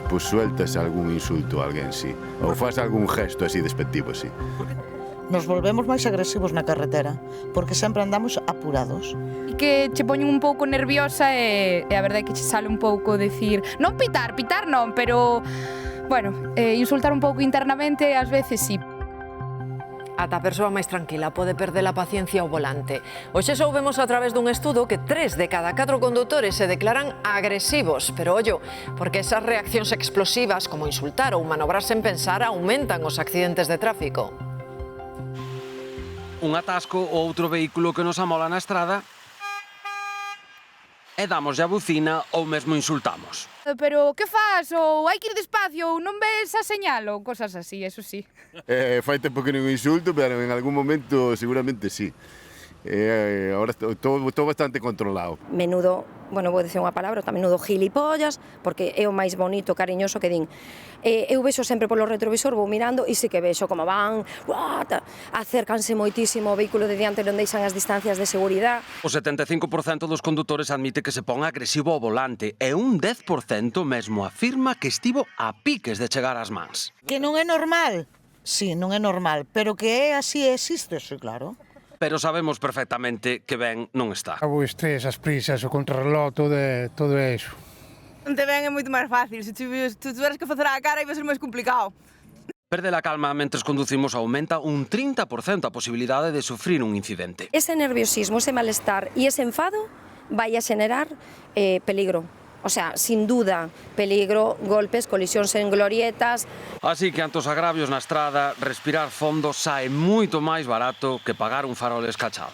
pues sueltas algún insulto a alguén, sí. Ou faz algún gesto así despectivo, sí. Nos volvemos máis agresivos na carretera, porque sempre andamos apurados. E que che poñen un pouco nerviosa e a verdade é que che sale un pouco decir, non pitar non, pero, bueno, insultar un pouco internamente ás veces sí. Ata a persoa máis tranquila pode perder a paciencia ao volante. Hoxe soubemos a través dun estudo que 3 de cada 4 condutores se declaran agresivos. Pero ollo, porque esas reaccións explosivas como insultar ou manobrar sen pensar aumentan os accidentes de tráfico. Un atasco ou outro vehículo que nos amola na estrada e damos a bucina ou mesmo insultamos. Pero que fas? Ou hai que ir despacio? Ou non ves a señal? Ou cosas así, eso sí. Fai tempo que non insulto, pero en algún momento seguramente sí. Ahora estou bastante controlado. Menudo, bueno, vou dicir unha palabra, tamén menudo gilipollas, porque é o máis bonito, cariñoso que din. Eu vexo sempre polo retrovisor, vou mirando e sí que vexo como van, acércanse moitísimo ao vehículo de diante, non deixan as distancias de seguridade. O 75% dos condutores admite que se pon agresivo ao volante e un 10% mesmo afirma que estivo a piques de chegar ás mans. Que non é normal? Sí, non é normal, pero que é así existe, sí, claro. Pero sabemos perfectamente que ben non está. O estrés, as prisas, o contrarreloj, todo é iso. Onte ben é moito máis fácil, se tiveres que facer a cara vai ser máis complicado. Perder a calma mentres conducimos aumenta un 30% a posibilidade de sufrir un incidente. Ese nerviosismo, ese malestar e ese enfado vai a xenerar peligro. O sea, sin duda, peligro, golpes, colisións en glorietas. Así que ante os agravios na estrada, respirar fondo sae moito máis barato que pagar un farol escachado.